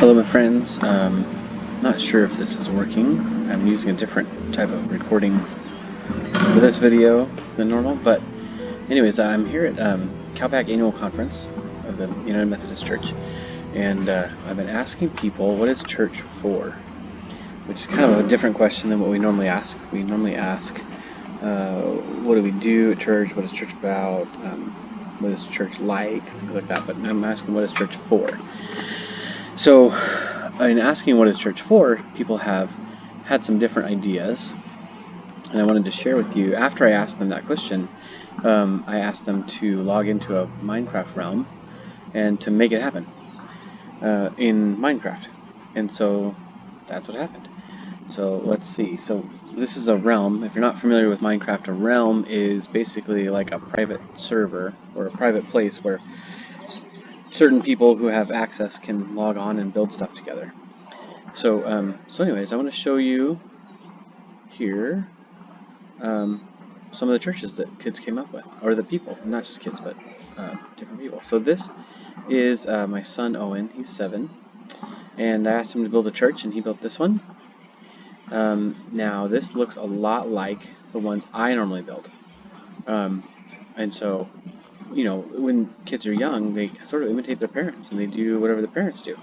Hello, my friends. Not sure if this is working. I'm using a different type of recording for this video than normal, but anyways, I'm here at Cal-Pac Annual Conference of the United Methodist Church, and I've been asking people, what is church for? Which is kind of a different question than what we normally ask. We normally ask, what do we do at church? What is church about? What is church like? Things like that. But I'm asking, what is church for? So, in asking what is church for, people have had some different ideas, and I wanted to share with you. After I asked them that question, I asked them to log into a Minecraft realm and to make it happen in Minecraft. And so that's what happened. So let's see. So this is a realm. If you're not familiar with Minecraft, a realm is basically like a private server or a private place where certain people who have access can log on and build stuff together. So anyways, I want to show you here some of the churches that kids came up with, or the people, not just kids, but different people. So this is my son Owen. He's 7, and I asked him to build a church, and he built this one. Now this looks a lot like the ones I normally build, and so, you know, when kids are young, they sort of imitate their parents, and they do whatever the parents do.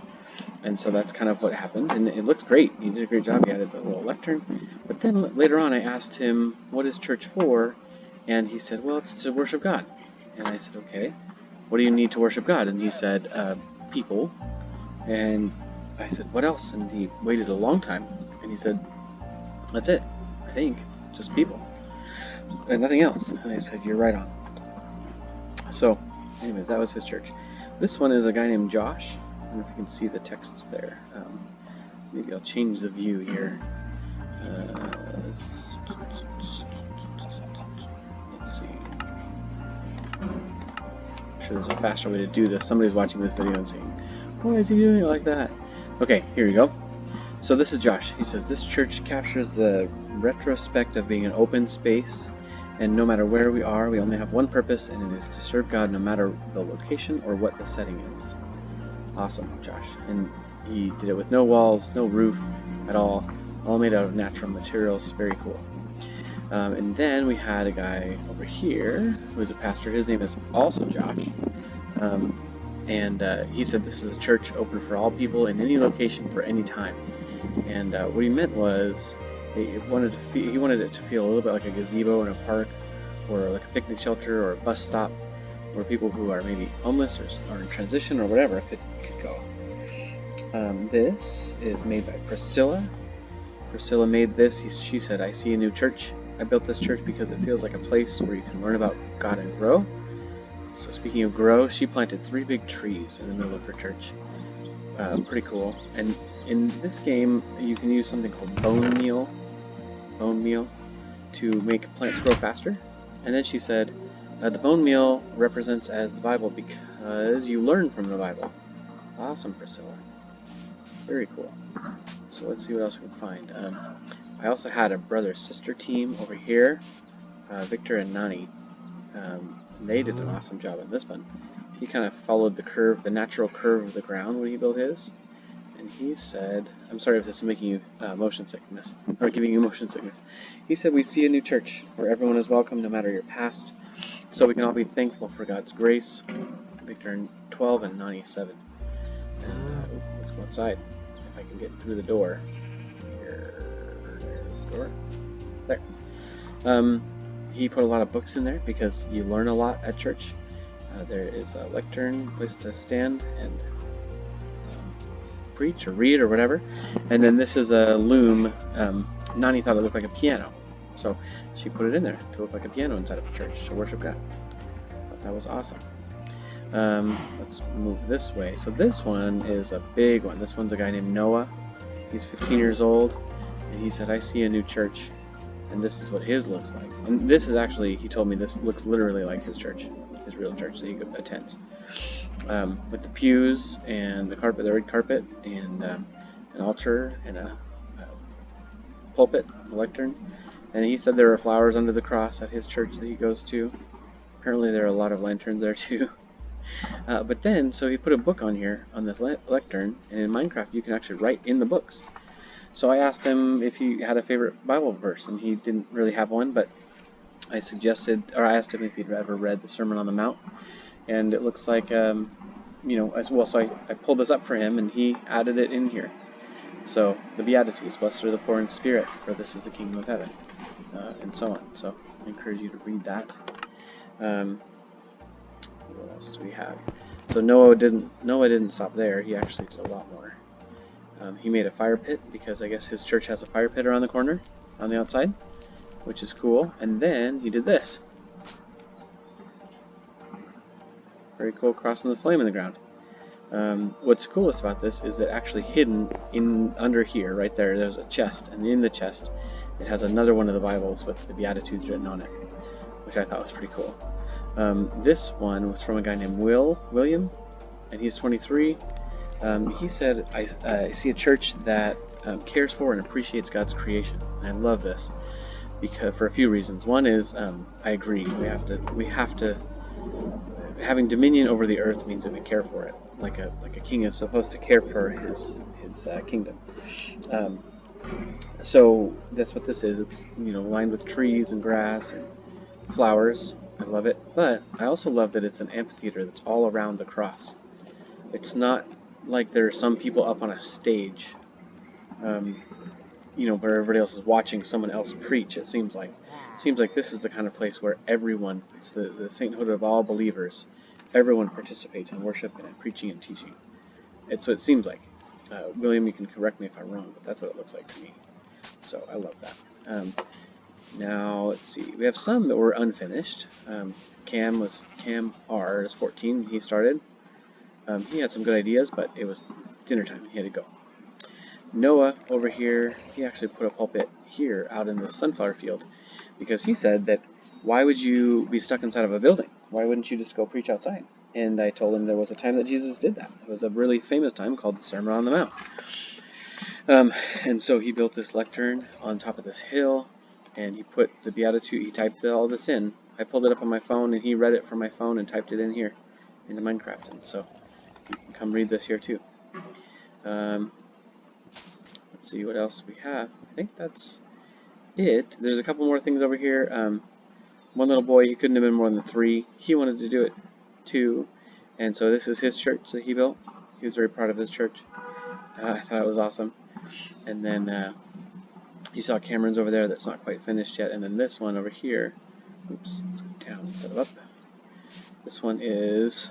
And so that's kind of what happened, and it looked great. He did a great job. He added the little lectern. But then later on, I asked him, what is church for? And he said, well, it's to worship God. And I said, okay, what do you need to worship God? And he said, people. And I said, what else? And he waited a long time, and he said, that's it, I think, just people, and nothing else. And I said, you're right on. So, anyways, that was his church. This one is a guy named Josh. I don't know if you can see the text there. Maybe I'll change the view here. Let's see. I'm sure there's a faster way to do this. Somebody's watching this video and saying, why is he doing it like that? Okay, here we go. So this is Josh. He says, this church captures the retrospect of being an open space, and no matter where we are, we only have one purpose, and it is to serve God no matter the location or what the setting is. Awesome, Josh. And he did it with no walls, no roof at all made out of natural materials. Very cool. And then we had a guy over here who's a pastor. His name is also Josh. And he said this is a church open for all people in any location for any time. And what he meant was he wanted it to feel a little bit like a gazebo in a park, or like a picnic shelter, or a bus stop, where people who are maybe homeless or in transition or whatever could go. This is made by Priscilla. Priscilla made this. She said, I see a new church. I built this church because it feels like a place where you can learn about God and grow. So speaking of grow, she planted 3 big trees in the middle of her church. Pretty cool. And in this game, you can use something called bone meal to make plants grow faster. And then she said, the bone meal represents as the Bible because you learn from the Bible. Awesome, Priscilla. Very cool. So let's see what else we can find. I also had a brother-sister team over here, Victor and Nani. They did an awesome job on this one. He kind of followed the natural curve of the ground when he built his. And he said, I'm sorry if this is making you motion sickness, or giving you motion sickness. He said, we see a new church where everyone is welcome no matter your past, so we can all be thankful for God's grace. Victor 12 and Nani 7. And let's go outside, if I can get through the door. There's the door. There. He put a lot of books in there because you learn a lot at church. There is a lectern, place to stand and preach or read or whatever. And then this is a loom. Nani thought it looked like a piano, so she put it in there to look like a piano inside of a church to worship God. Thought that was awesome. Let's move this way. So this one is a big one. This one's a guy named Noah. He's 15 years old, and he said, I see a new church, and this is what his looks like. And this is actually, he told me this looks literally like his church, his real church that he attends. With the pews and the carpet, the red carpet, and an altar and a pulpit, a lectern. And he said there are flowers under the cross at his church that he goes to. Apparently there are a lot of lanterns there too. But then, so he put a book on here on this lectern, and in Minecraft you can actually write in the books. So I asked him if he had a favorite Bible verse, and he didn't really have one, but I asked him if he'd ever read the Sermon on the Mount, and it looks like, as well. So I pulled this up for him, and he added it in here. So the Beatitudes, blessed are the poor in spirit, for this is the kingdom of heaven, and so on. So I encourage you to read that. What else do we have? So Noah didn't stop there. He actually did a lot more. He made a fire pit because I guess his church has a fire pit around the corner on the outside, which is cool. And then he did this. Very cool, crossing the flame in the ground. What's coolest about this is that actually hidden in under here, right there, there's a chest, and in the chest it has another one of the Bibles with the Beatitudes written on it, which I thought was pretty cool. This one was from a guy named William, and he's 23. He said, I see a church that cares for and appreciates God's creation. And I love this because for a few reasons. One is, I agree, we have to, having dominion over the earth means that we care for it, like a king is supposed to care for his kingdom. So that's what this is. It's lined with trees and grass and flowers. I love it, but I also love that it's an amphitheater that's all around the cross. It's not like there are some people up on a stage, where everybody else is watching someone else preach. It seems like this is the kind of place where everyone, it's the sainthood of all believers, everyone participates in worship and in preaching and teaching. It's what it seems like. William, you can correct me if I'm wrong, but that's what it looks like to me. So I love that. Now let's see. We have some that were unfinished. Cam R is 14. He started. He had some good ideas, but it was dinner time and he had to go. Noah over here, he actually put a pulpit here out in the sunflower field because he said that why would you be stuck inside of a building? Why wouldn't you just go preach outside? And I told him there was a time that Jesus did that. It was a really famous time called the Sermon on the Mount. And so he built this lectern on top of this hill, and he put the Beatitude, he typed all this in. I pulled it up on my phone, and he read it from my phone and typed it in here into Minecraft. And so you can come read this here too. Let's see what else we have. I think that's it. There's a couple more things over here. One little boy, he couldn't have been more than 3. He wanted to do it too. And so this is his church that he built. He was very proud of his church. I thought it was awesome. And then you saw Cameron's over there that's not quite finished yet. And then this one over here. Oops, let's go down instead of up. This one is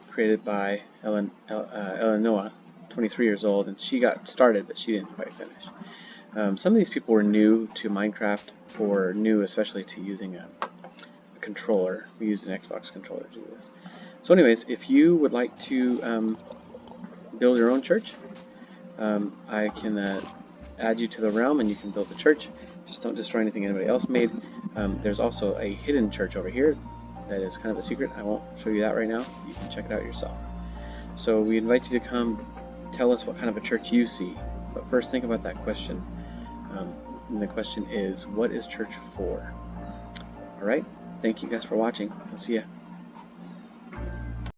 created by Noah, 23 years old, and she got started, but she didn't quite finish. Some of these people were new to Minecraft, or new especially to using a controller. We used an Xbox controller to do this. So anyways, if you would like to build your own church, I can add you to the realm and you can build the church. Just don't destroy anything anybody else made. There's also a hidden church over here that is kind of a secret. I won't show you that right now. You can check it out yourself. So we invite you to come tell us what kind of a church you see. But first think about that question. And the question is, what is church for? Alright? Thank you guys for watching. I'll see ya.